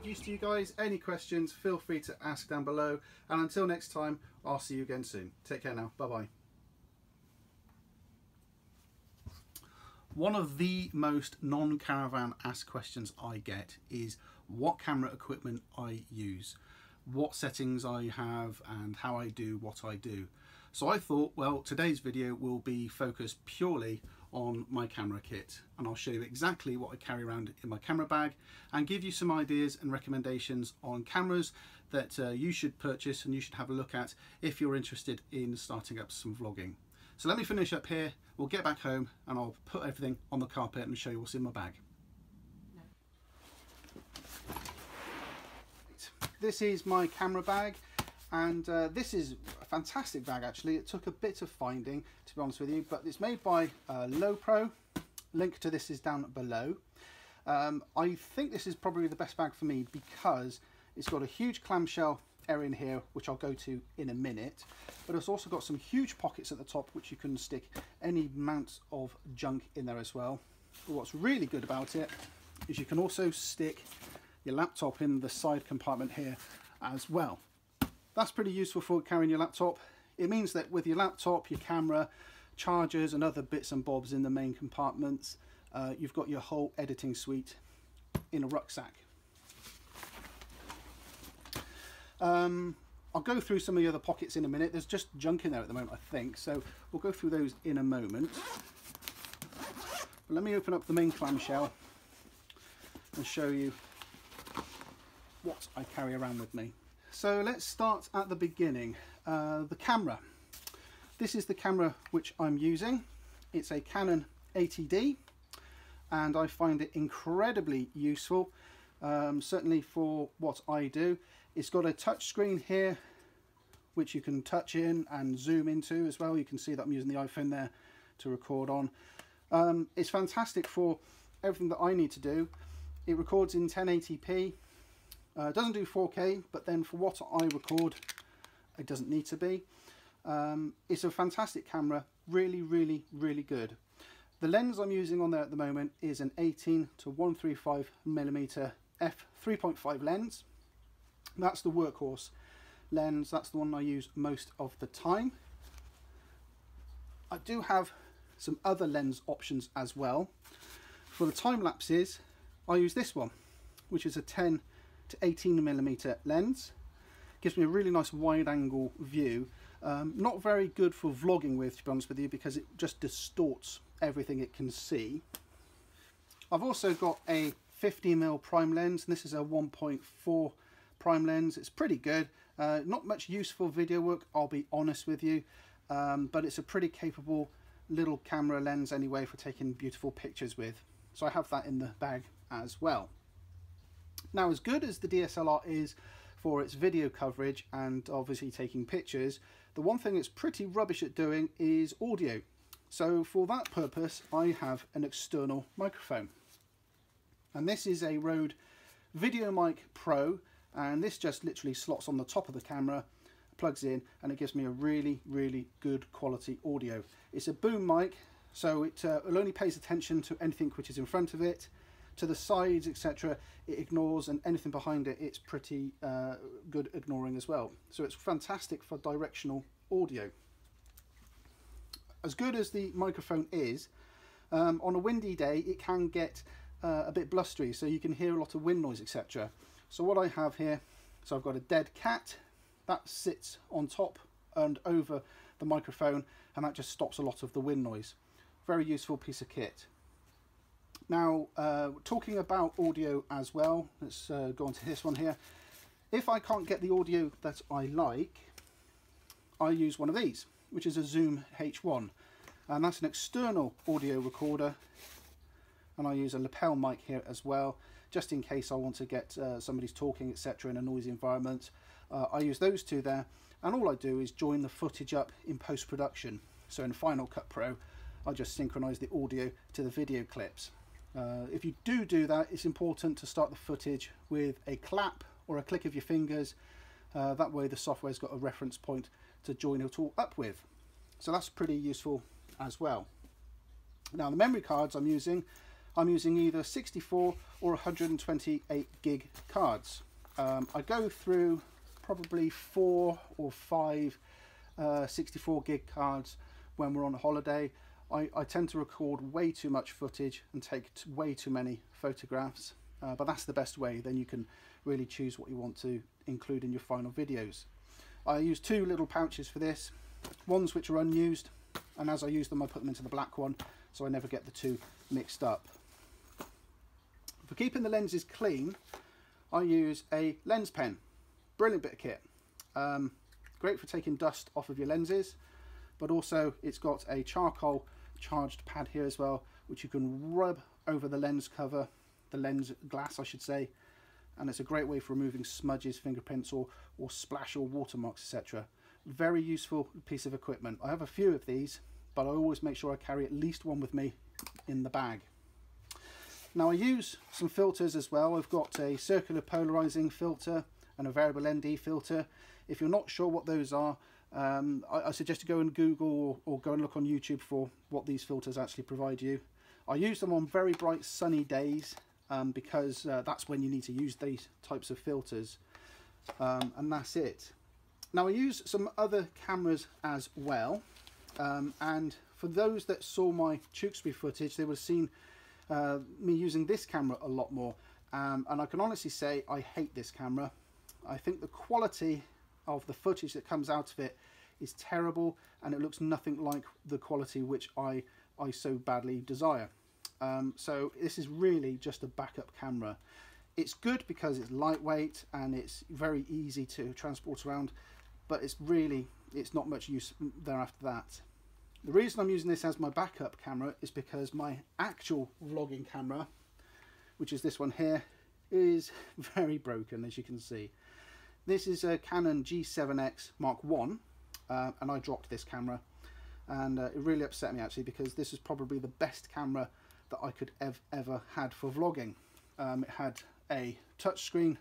of use to you guys. Any questions, feel free to ask down below. And until next time, I'll see you again soon. Take care now. Bye-bye. One of the most non-caravan asked questions I get is what camera equipment I use, what settings I have, and how I do what I do. So I thought, well, today's video will be focused purely on my camera kit, and I'll show you exactly what I carry around in my camera bag and give you some ideas and recommendations on cameras that you should purchase and you should have a look at if you're interested in starting up some vlogging. So let me finish up here, we'll get back home and I'll put everything on the carpet and show you what's in my bag. This is my camera bag, and this is a fantastic bag actually. It took a bit of finding, to be honest with you, but it's made by Lowepro. Link to this is down below. I think this is probably the best bag for me because it's got a huge clamshell area in here, which I'll go to in a minute, but it's also got some huge pockets at the top which you can stick any amount of junk in there as well. But what's really good about it is you can also stick your laptop in the side compartment here as well. That's pretty useful for carrying your laptop. It means that with your laptop, your camera, chargers and other bits and bobs in the main compartments, you've got your whole editing suite in a rucksack. I'll go through some of the other pockets in a minute. There's just junk in there at the moment, I think, so we'll go through those in a moment. But let me open up the main clamshell and show you what I carry around with me. So let's start at the beginning. The camera. This is the camera which I'm using. It's a Canon 80D and I find it incredibly useful, certainly for what I do. It's got a touch screen here which you can touch in and zoom into as well. You can see that I'm using the iPhone there to record on. It's fantastic for everything that I need to do. It records in 1080p. It doesn't do 4K, but then for what I record, it doesn't need to be. It's a fantastic camera, really, really, really good. The lens I'm using on there at the moment is an 18 to 135 mm f3.5 lens. That's the workhorse lens. That's the one I use most of the time. I do have some other lens options as well. For the time lapses, I use this one, which is a 10 to 18 mm lens. Gives me a really nice wide angle view. Not very good for vlogging with, to be honest with you, because it just distorts everything it can see. I've also got a 50mm prime lens, and this is a 1.4 prime lens. It's pretty good. Not much use for video work, I'll be honest with you, but it's a pretty capable little camera lens anyway for taking beautiful pictures with. So I have that in the bag as well. Now, as good as the DSLR is for its video coverage and obviously taking pictures, the one thing it's pretty rubbish at doing is audio. So for that purpose, I have an external microphone. And this is a Rode VideoMic Pro, and this just literally slots on the top of the camera, plugs in, and it gives me a really, really good quality audio. It's a boom mic, so it only pays attention to anything which is in front of it. To the sides, etc., it ignores, and anything behind it, it's pretty good ignoring as well. So it's fantastic for directional audio. As good as the microphone is, on a windy day it can get a bit blustery, so you can hear a lot of wind noise, etc. So what I have here, so I've got a dead cat that sits on top and over the microphone, and that just stops a lot of the wind noise. Very useful piece of kit. Now, talking about audio as well, let's go on to this one here. If I can't get the audio that I like, I use one of these, which is a Zoom H1, and that's an external audio recorder, and I use a lapel mic here as well, just in case I want to get somebody's talking, etc., in a noisy environment. I use those two there, and all I do is join the footage up in post-production. So in Final Cut Pro, I just synchronize the audio to the video clips. If you do that, it's important to start the footage with a clap or a click of your fingers. That way the software's got a reference point to join it all up with. So that's pretty useful as well. Now, the memory cards I'm using I'm using either 64 or 128 gig cards. I go through probably 4 or 5 64 gig cards when we're on holiday. I tend to record way too much footage and take way too many photographs, but that's the best way. Then you can really choose what you want to include in your final videos. I use 2 little pouches for this, ones which are unused, and as I use them I put them into the black one so I never get the 2 mixed up. For keeping the lenses clean, I use a lens pen. Brilliant bit of kit. Great for taking dust off of your lenses, but also it's got a charcoal charged pad here as well, which you can rub over the lens cover, the lens glass I should say, and it's a great way for removing smudges, fingerprints or splash or watermarks, etc. Very useful piece of equipment. I have a few of these, but I always make sure I carry at least one with me in the bag. Now I use some filters as well. I've got a circular polarizing filter and a variable ND filter. If you're not sure what those are, I suggest you go and Google or go and look on YouTube for what these filters actually provide you. I use them on very bright sunny days because that's when you need to use these types of filters, and that's it. Now I use some other cameras as well, and for those that saw my Tewkesbury footage, they would have seen me using this camera a lot more, and I can honestly say I hate this camera. I think the quality of the footage that comes out of it is terrible, and it looks nothing like the quality which I so badly desire. So this is really just a backup camera. It's good because it's lightweight and it's very easy to transport around, but it's not much use thereafter that. The reason I'm using this as my backup camera is because my actual vlogging camera, which is this one here, is very broken, as you can see. This is a Canon G7x Mk I, and I dropped this camera, and it really upset me actually, because this is probably the best camera that I could ever had for vlogging. It had a touchscreen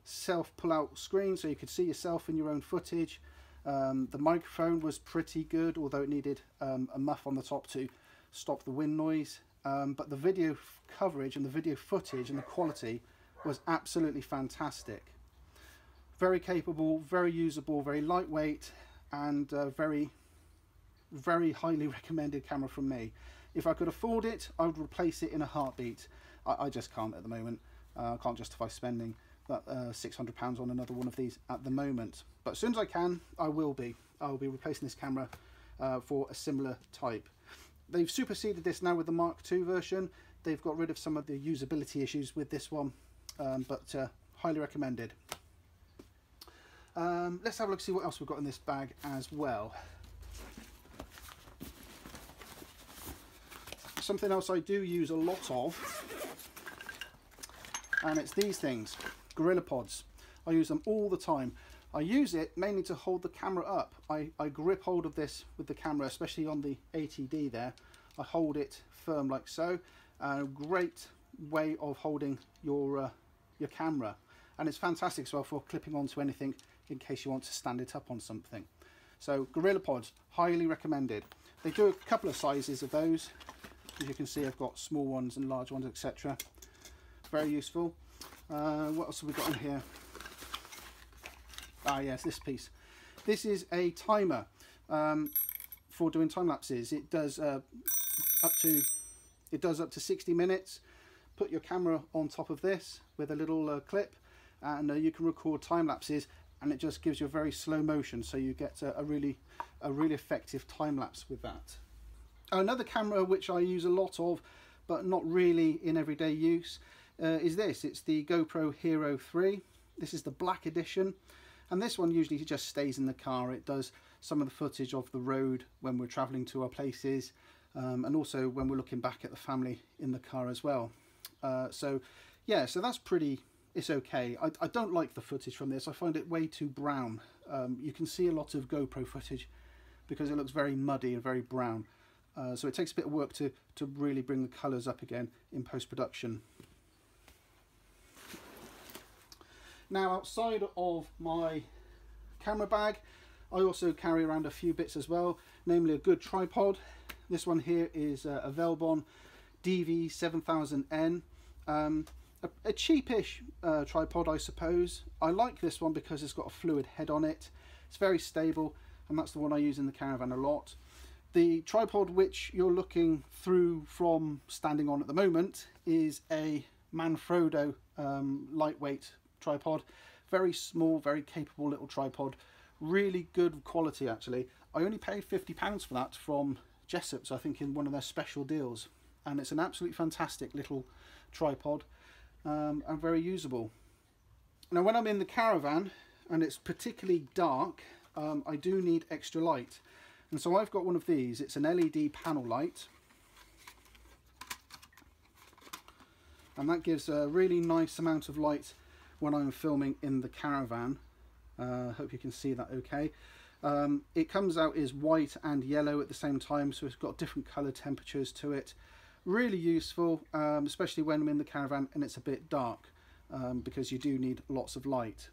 self pull-out screen so you could see yourself in your own footage. The microphone was pretty good, although it needed a muff on the top to stop the wind noise, but the video coverage and the video footage and the quality was absolutely fantastic. Very capable, very usable, very lightweight, and very highly recommended camera from me. If I could afford it, I would replace it in a heartbeat. I just can't at the moment. I can't justify spending that £600 on another one of these at the moment. But as soon as I can, I will be. I'll be replacing this camera for a similar type. They've superseded this now with the Mark II version. They've got rid of some of the usability issues with this one, but highly recommended. Let's have a look, see what else we've got in this bag as well. Something else I do use a lot of, and it's these things, Goriila Pods. I use them all the time. I use it mainly to hold the camera up. I grip hold of this with the camera, especially on the ATD there. I hold it firm like so. A great way of holding your camera, and it's fantastic as well for clipping onto anything in case you want to stand it up on something. So Goriila Pods, highly recommended. They do a couple of sizes of those. As you can see, I've got small ones and large ones, etc. Very useful. What else have we got in here? Ah yes, this piece. This is a timer for doing time lapses. It does up to 60 minutes. Put your camera on top of this with a little clip, and you can record time lapses, and it just gives you a very slow motion, so you get a really effective time lapse with that. Another camera which I use a lot of, but not really in everyday use, is this. It's the GoPro Hero 3. This is the black edition, and this one usually just stays in the car. It does some of the footage of the road when we're traveling to our places, and also when we're looking back at the family in the car as well. So yeah, so that's pretty, it's okay. I don't like the footage from this. I find it way too brown. You can see a lot of GoPro footage because it looks very muddy and very brown. So it takes a bit of work to really bring the colours up again in post-production. Now, outside of my camera bag, I also carry around a few bits as well, namely a good tripod. This one here is a Velbon DV7000N. A cheapish tripod, I suppose. I like this one because it's got a fluid head on it. It's very stable, and that's the one I use in the caravan a lot. The tripod which you're looking through from standing on at the moment is a Manfrotto lightweight tripod. Very small, very capable little tripod. Really good quality, actually. I only paid £50 for that from Jessups, I think, in one of their special deals. And it's an absolutely fantastic little tripod, and very usable. Now, when I'm in the caravan and it's particularly dark, I do need extra light. And so I've got one of these. It's an LED panel light. And that gives a really nice amount of light when I'm filming in the caravan. Hope you can see that okay. It comes out as white and yellow at the same time, so it's got different colour temperatures to it. Really useful, especially when I'm in the caravan and it's a bit dark, because you do need lots of light.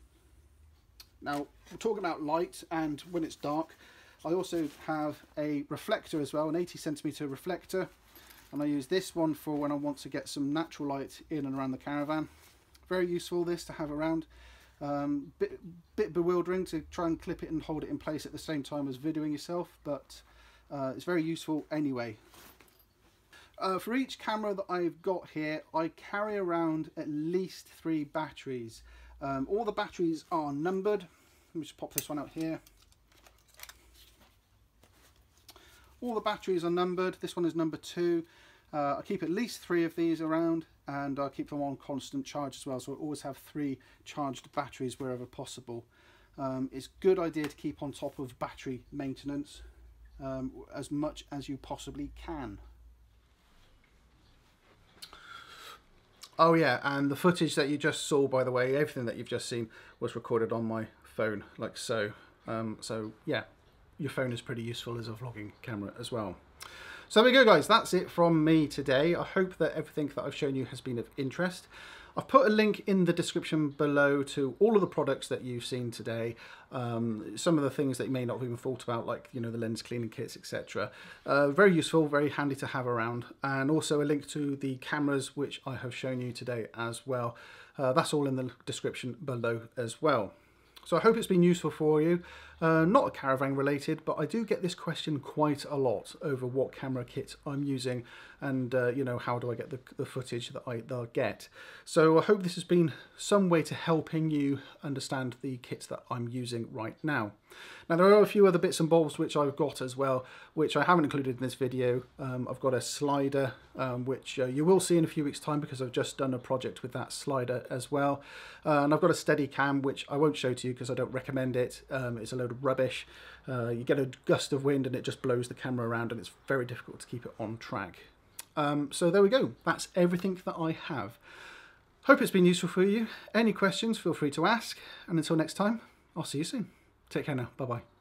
Now, we're talking about light, and when it's dark, I also have a reflector as well, an 80cm reflector, and I use this one for when I want to get some natural light in and around the caravan. Very useful, this, to have around. Bit bewildering to try and clip it and hold it in place at the same time as videoing yourself, but it's very useful anyway. For each camera that I've got here, I carry around at least 3 batteries. All the batteries are numbered. Let me just pop this one out here. All the batteries are numbered. This one is number 2. I keep at least 3 of these around, and I keep them on constant charge as well, so I always have 3 charged batteries wherever possible. It's a good idea to keep on top of battery maintenance as much as you possibly can. Oh yeah, and the footage that you just saw, by the way, everything that you've just seen was recorded on my phone, like so. So yeah, your phone is pretty useful as a vlogging camera as well. So there we go, guys, that's it from me today. I hope that everything that I've shown you has been of interest. I've put a link in the description below to all of the products that you've seen today. Some of the things that you may not have even thought about, like, you know, the lens cleaning kits, etc. Very useful, very handy to have around. And also a link to the cameras which I have shown you today as well. That's all in the description below as well. So I hope it's been useful for you. Not a caravan related, but I do get this question quite a lot over what camera kit I'm using, and you know, how do I get the footage that I get. So I hope this has been some way to helping you understand the kits that I'm using right now. Now, there are a few other bits and bobs which I've got as well, which I haven't included in this video. I've got a slider, which you will see in a few weeks' time, because I've just done a project with that slider as well. And I've got a steady cam, which I won't show to you because I don't recommend it. It's a load of rubbish. You get a gust of wind and it just blows the camera around, and it's very difficult to keep it on track. So there we go. That's everything that I have. Hope it's been useful for you. Any questions, feel free to ask. And until next time, I'll see you soon. Take care now. Bye-bye.